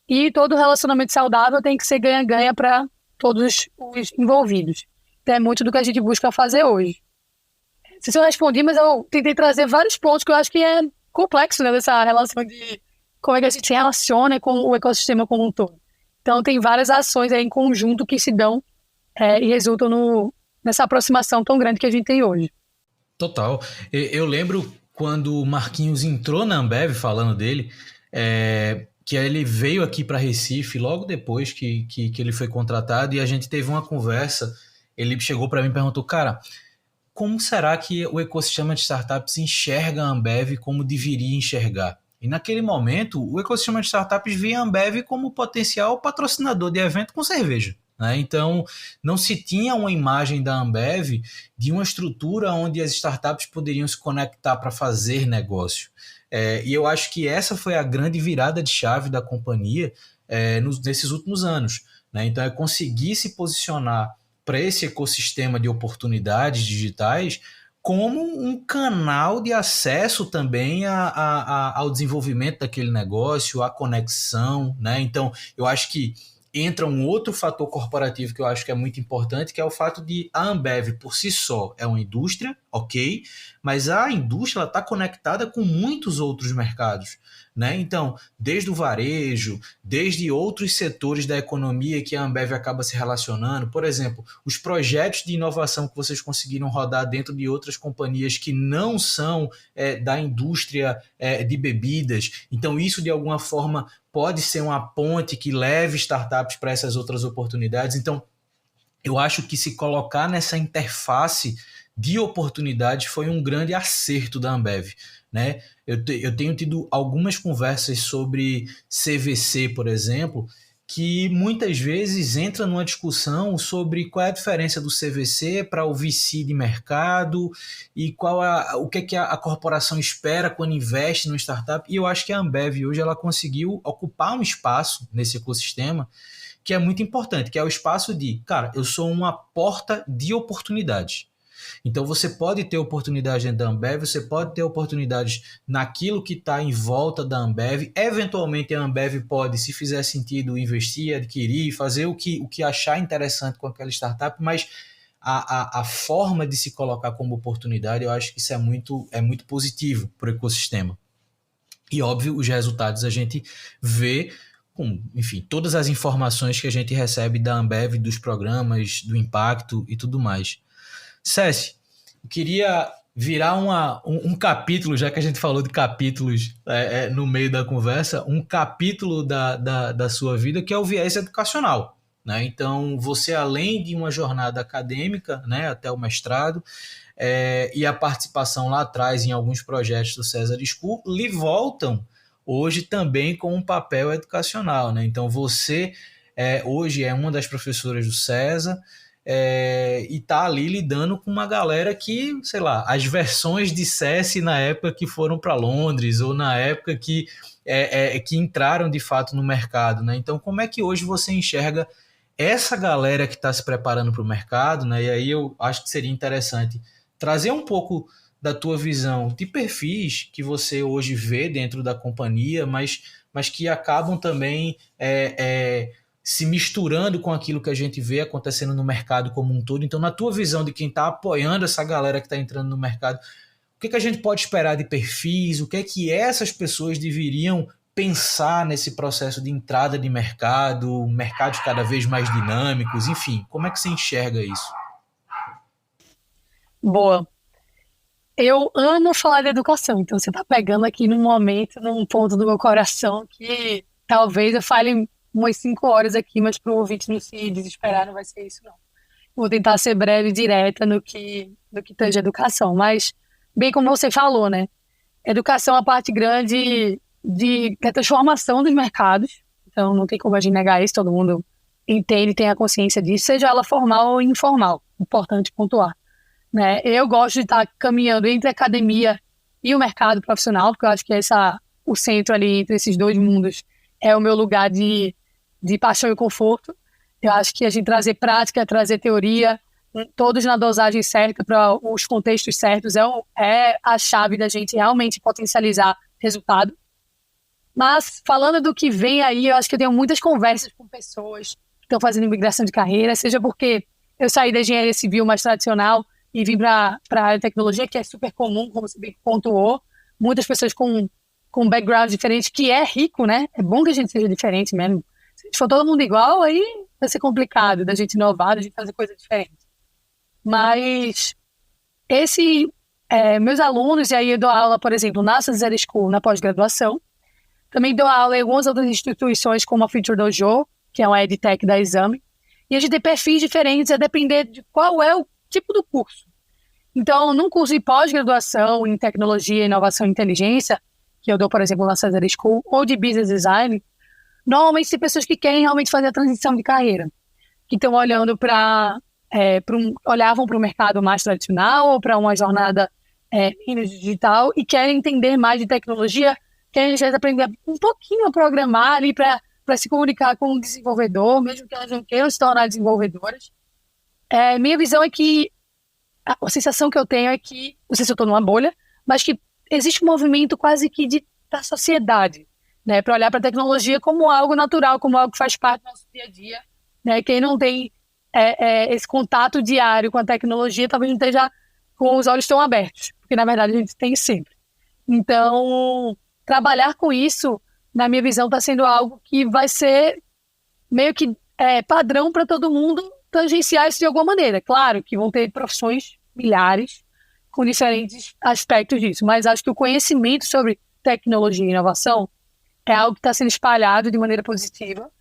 E todo relacionamento saudável tem que ser ganha-ganha para todos os envolvidos. Então, é muito do que a gente busca fazer hoje. Não sei se eu respondi, mas eu tentei trazer vários pontos que eu acho que é complexo, né, dessa relação de como é que a gente se relaciona com o ecossistema como um todo. Então, tem várias ações aí em conjunto que se dão e resultam nessa aproximação tão grande que a gente tem hoje. Total. Eu lembro quando o Marquinhos entrou na Ambev, falando dele, que ele veio aqui para Recife logo depois que ele foi contratado, e a gente teve uma conversa. Ele chegou para mim e perguntou, cara, como será que o ecossistema de startups enxerga a Ambev como deveria enxergar? E naquele momento, o ecossistema de startups via a Ambev como potencial patrocinador de evento com cerveja, né? Então, não se tinha uma imagem da Ambev de uma estrutura onde as startups poderiam se conectar para fazer negócio. E eu acho que essa foi a grande virada de chave da companhia nesses últimos anos, né? Então, é conseguir se posicionar para esse ecossistema de oportunidades digitais como um canal de acesso também ao desenvolvimento daquele negócio, à conexão, né? Então, eu acho que entra um outro fator corporativo que eu acho que é muito importante, que é o fato de a Ambev, por si só, é uma indústria, ok, mas a indústria está conectada com muitos outros mercados, né? Então, desde o varejo, desde outros setores da economia que a Ambev acaba se relacionando, por exemplo, os projetos de inovação que vocês conseguiram rodar dentro de outras companhias que não são da indústria de bebidas. Então, isso de alguma forma pode ser uma ponte que leve startups para essas outras oportunidades. Então, eu acho que se colocar nessa interface de oportunidades foi um grande acerto da Ambev, né? Eu tenho tido algumas conversas sobre CVC, por exemplo, que muitas vezes entra numa discussão sobre qual é a diferença do CVC para o VC de mercado e o que é que a corporação espera quando investe no startup. E eu acho que a Ambev hoje ela conseguiu ocupar um espaço nesse ecossistema que é muito importante, que é o espaço de, cara, eu sou uma porta de oportunidades. Então você pode ter oportunidade dentro da Ambev, você pode ter oportunidades naquilo que está em volta da Ambev. Eventualmente a Ambev pode, se fizer sentido, investir, adquirir, fazer o que achar interessante com aquela startup, mas a forma de se colocar como oportunidade, eu acho que isso é muito positivo para o ecossistema. E óbvio, os resultados a gente vê com, enfim, todas as informações que a gente recebe da Ambev, dos programas, do impacto e tudo mais. César, eu queria virar um capítulo, já que a gente falou de capítulos no meio da conversa, um capítulo da sua vida que é o viés educacional, né? Então, você além de uma jornada acadêmica, né, até o mestrado, e a participação lá atrás em alguns projetos do César School, lhe voltam hoje também com um papel educacional, né? Então, você hoje é uma das professoras do César, e tá ali lidando com uma galera que, sei lá, as versões de SESI na época que foram para Londres ou na época que entraram de fato no mercado, né? Então, como é que hoje você enxerga essa galera que está se preparando para o mercado, né? E aí eu acho que seria interessante trazer um pouco da tua visão de perfis que você hoje vê dentro da companhia, mas que acabam também se misturando com aquilo que a gente vê acontecendo no mercado como um todo. Então, na tua visão de quem está apoiando essa galera que está entrando no mercado, o que a gente pode esperar de perfis? O que é que essas pessoas deveriam pensar nesse processo de entrada de mercado, mercados cada vez mais dinâmicos, enfim, como é que você enxerga isso? Boa. Eu amo falar de educação, então você está pegando aqui num momento, num ponto do meu coração que talvez eu fale umas 5 horas aqui, mas para o ouvinte não se desesperar, não vai ser isso, não. Vou tentar ser breve e direta no que tange a educação, mas bem como você falou, né? Educação é a parte grande da transformação dos mercados, então não tem como a gente negar isso, todo mundo entende, tem a consciência disso, seja ela formal ou informal, importante pontuar, né? Eu gosto de estar caminhando entre a academia e o mercado profissional, porque eu acho que o centro ali entre esses dois mundos é o meu lugar de paixão e conforto. Eu acho que a gente trazer prática, trazer teoria, todos na dosagem certa, para os contextos certos, é a chave da gente realmente potencializar resultado. Mas, falando do que vem aí, eu acho que eu tenho muitas conversas com pessoas que estão fazendo migração de carreira, seja porque eu saí da engenharia civil mais tradicional e vim para a área de tecnologia, que é super comum, como você bem pontuou. Muitas pessoas com background diferente, que é rico, né? É bom que a gente seja diferente mesmo. Se for todo mundo igual, aí vai ser complicado da gente inovar, da gente fazer coisa diferente. Mas meus alunos, e aí eu dou aula, por exemplo, na César School, na pós-graduação, Também dou aula em algumas outras instituições, como a Future Dojo, que é uma edtech da Exame. E a gente tem perfis diferentes a depender de qual é o tipo do curso. Então, num curso de pós-graduação em tecnologia, inovação e inteligência, que eu dou, por exemplo, na Cesar School, ou de business design, normalmente tem pessoas que querem realmente fazer a transição de carreira, que estão olhando olhavam para o mercado mais tradicional ou para uma jornada em digital e querem entender mais de tecnologia, querem já aprender um pouquinho a programar ali para se comunicar com o desenvolvedor, mesmo que elas não queiram se tornar desenvolvedoras. Minha visão é que a sensação que eu tenho é que, não sei se eu estou numa bolha, mas que existe um movimento quase que da sociedade, né, para olhar para a tecnologia como algo natural, como algo que faz parte do nosso dia a dia. Né? Quem não tem esse contato diário com a tecnologia talvez não esteja com os olhos tão abertos, porque na verdade a gente tem sempre. Então, trabalhar com isso, na minha visão, está sendo algo que vai ser meio que padrão para todo mundo tangenciar isso de alguma maneira. Claro que vão ter profissões milhares com diferentes aspectos disso, mas acho que o conhecimento sobre tecnologia e inovação é algo que está sendo espalhado de maneira positiva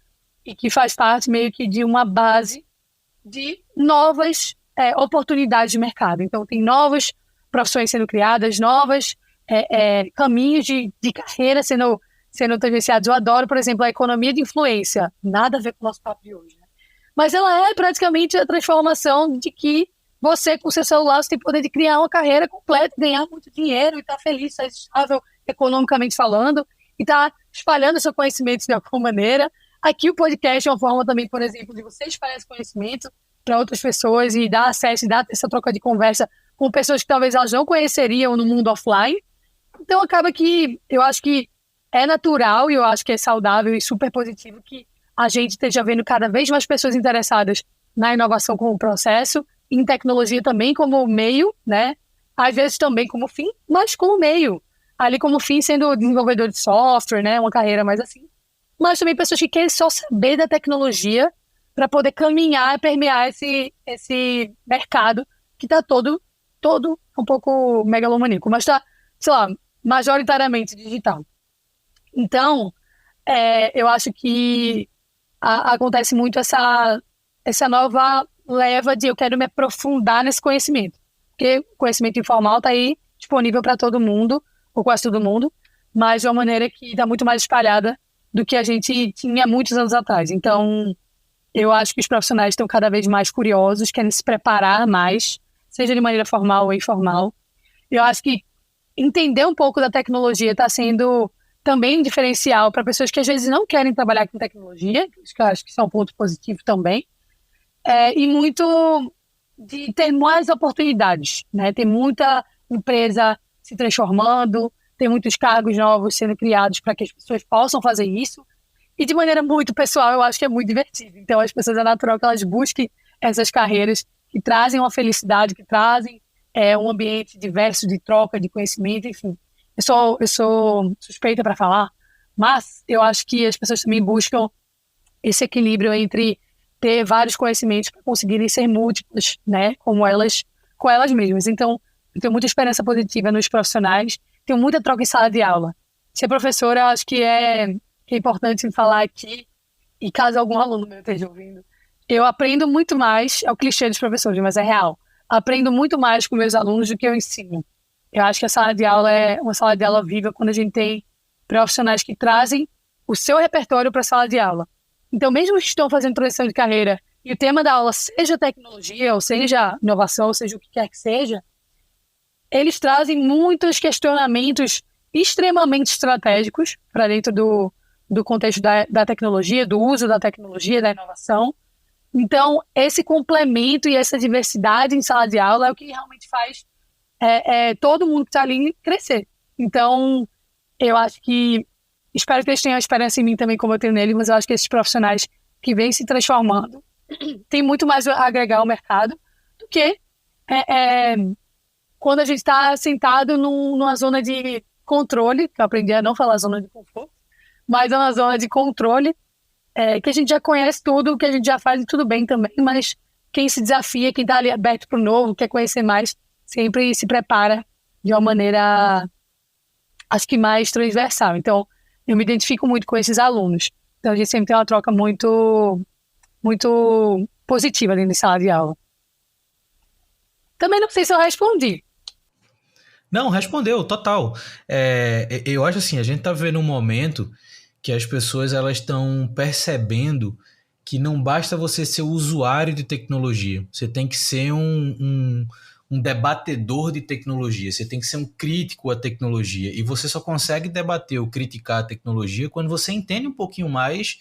e que faz parte meio que de uma base de novas oportunidades de mercado. Então, tem novas profissões sendo criadas, novos caminhos de carreira sendo tangenciados. Eu adoro, por exemplo, a economia de influência. Nada a ver com o nosso papo de hoje, né? Mas ela é praticamente a transformação de que você, com seu celular, você tem poder de criar uma carreira completa, ganhar muito dinheiro e estar feliz, estar estável economicamente falando, e estar espalhando seu conhecimento de alguma maneira. Aqui o podcast é uma forma também, por exemplo, de você espalhar esse conhecimento para outras pessoas e dar acesso, e dar essa troca de conversa com pessoas que talvez elas não conheceriam no mundo offline. Então acaba que eu acho que é natural e eu acho que é saudável e super positivo que a gente esteja vendo cada vez mais pessoas interessadas na inovação como processo, em tecnologia também como meio, né? Às vezes também como fim, mas como meio. Ali como fim sendo desenvolvedor de software, né? Uma carreira mais assim. Mas também pessoas que querem só saber da tecnologia para poder caminhar e permear esse mercado que está todo um pouco megalomaníaco, mas está, sei lá, majoritariamente digital. Então, eu acho que acontece muito essa nova leva de eu quero me aprofundar nesse conhecimento. Porque o conhecimento informal está aí disponível para todo mundo, ou quase todo mundo, mas de uma maneira que está muito mais espalhada do que a gente tinha muitos anos atrás. Então, eu acho que os profissionais estão cada vez mais curiosos, querem se preparar mais, seja de maneira formal ou informal. Eu acho que entender um pouco da tecnologia está sendo também um diferencial para pessoas que às vezes não querem trabalhar com tecnologia, que eu acho que isso é um ponto positivo também, e muito de ter mais oportunidades, né? Tem muita empresa se transformando, tem muitos cargos novos sendo criados para que as pessoas possam fazer isso, e de maneira muito pessoal eu acho que é muito divertido. Então as pessoas é natural que elas busquem essas carreiras que trazem uma felicidade, que trazem um ambiente diverso de troca, de conhecimento, enfim. Eu sou suspeita para falar, mas eu acho que as pessoas também buscam esse equilíbrio entre ter vários conhecimentos para conseguirem ser múltiplos, né, com elas mesmas. Então, eu tenho muita esperança positiva nos profissionais, tenho muita troca em sala de aula. Ser professora, eu acho que é importante falar aqui, e caso algum aluno meu esteja ouvindo, eu aprendo muito mais, é o clichê dos professores, mas é real, aprendo muito mais com meus alunos do que eu ensino. Eu acho que a sala de aula é uma sala de aula viva quando a gente tem profissionais que trazem o seu repertório para a sala de aula. Então, mesmo que estão fazendo transição de carreira e o tema da aula seja tecnologia, ou seja inovação, ou seja o que quer que seja, eles trazem muitos questionamentos extremamente estratégicos para dentro do contexto da tecnologia, do uso da tecnologia, da inovação. Então, esse complemento e essa diversidade em sala de aula é o que realmente faz todo mundo que está ali crescer. Então, eu acho que espero que eles tenham a esperança em mim também, como eu tenho nele, mas eu acho que esses profissionais que vêm se transformando têm muito mais a agregar ao mercado do que quando a gente está sentado numa zona de controle, que eu aprendi a não falar zona de conforto, mas é uma zona de controle, que a gente já conhece tudo, que a gente já faz e tudo bem também, mas quem se desafia, quem está ali aberto para o novo, quer conhecer mais, sempre se prepara de uma maneira, acho que mais transversal. Então, eu me identifico muito com esses alunos. Então, a gente sempre tem uma troca muito, muito positiva dentro de sala de aula. Também não sei se eu respondi. Não, respondeu, total. Eu acho assim, a gente tá vivendo um momento que as pessoas elas estão percebendo que não basta você ser usuário de tecnologia, você tem que ser um debatedor de tecnologia, você tem que ser um crítico à tecnologia, e você só consegue debater ou criticar a tecnologia quando você entende um pouquinho mais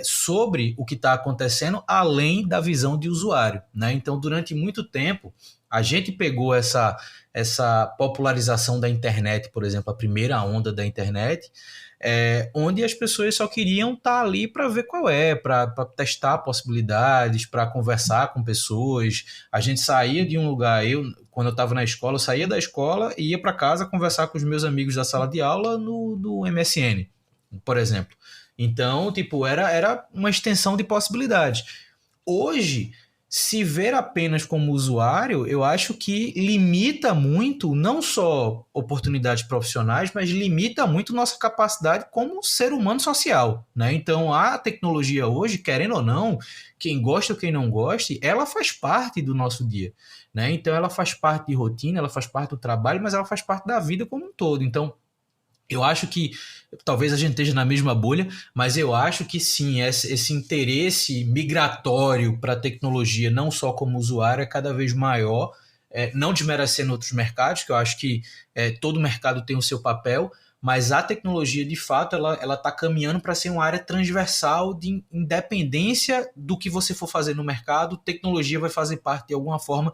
sobre o que está acontecendo além da visão de usuário, né? Então, durante muito tempo, a gente pegou essa popularização da internet, por exemplo, a primeira onda da internet, onde as pessoas só queriam estar ali para ver qual para testar possibilidades, para conversar com pessoas. A gente saía de um lugar, quando eu estava na escola, eu saía da escola e ia para casa conversar com os meus amigos da sala de aula no MSN, por exemplo. Então, tipo, era uma extensão de possibilidades. Hoje, se ver apenas como usuário, eu acho que limita muito, não só oportunidades profissionais, mas limita muito nossa capacidade como ser humano social, né? Então, a tecnologia hoje, querendo ou não, quem gosta ou quem não goste, ela faz parte do nosso dia, né? Então, ela faz parte de rotina, ela faz parte do trabalho, mas ela faz parte da vida como um todo. Então, eu acho que, talvez a gente esteja na mesma bolha, mas eu acho que sim, esse interesse migratório para a tecnologia, não só como usuário, é cada vez maior, não desmerecendo outros mercados, que eu acho que todo mercado tem o seu papel, mas a tecnologia, de fato, ela está caminhando para ser uma área transversal de independência do que você for fazer no mercado, tecnologia vai fazer parte de alguma forma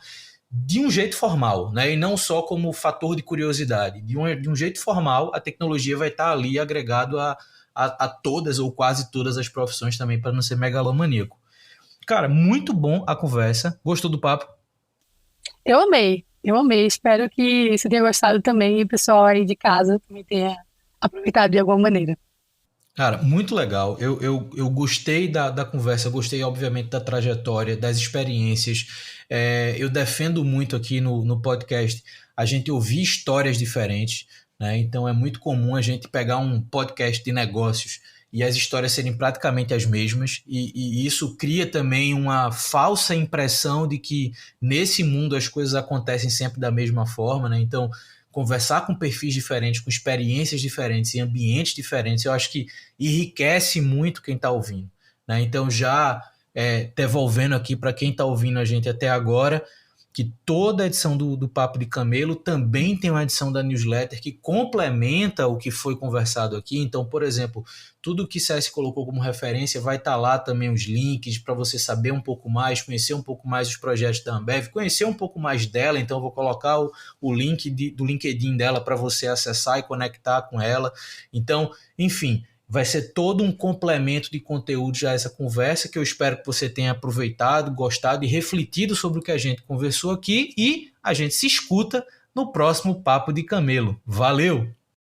de um jeito formal, né? E não só como fator de curiosidade. De um jeito formal, a tecnologia vai estar ali agregado a todas ou quase todas as profissões também, para não ser megalomaníaco. Cara, muito bom a conversa. Gostou do papo? Eu amei. Espero que você tenha gostado também e o pessoal aí de casa também tenha aproveitado de alguma maneira. Cara, muito legal. Eu gostei da conversa, gostei, obviamente, da trajetória, das experiências. Eu defendo muito aqui no podcast a gente ouvir histórias diferentes, né? Então é muito comum a gente pegar um podcast de negócios e as histórias serem praticamente as mesmas, e isso cria também uma falsa impressão de que nesse mundo as coisas acontecem sempre da mesma forma, né? Então, conversar com perfis diferentes, com experiências diferentes, em ambientes diferentes, eu acho que enriquece muito quem está ouvindo, né? Então, já devolvendo aqui para quem está ouvindo a gente até agora, que toda edição do Papo de Camelo também tem uma edição da newsletter que complementa o que foi conversado aqui. Então, por exemplo, tudo que Ceci colocou como referência vai estar lá também, os links para você saber um pouco mais, conhecer um pouco mais os projetos da Ambev, conhecer um pouco mais dela. Então, eu vou colocar o link do LinkedIn dela para você acessar e conectar com ela. Então, enfim, vai ser todo um complemento de conteúdo já essa conversa, que eu espero que você tenha aproveitado, gostado e refletido sobre o que a gente conversou aqui, e a gente se escuta no próximo Papo de Camelo. Valeu!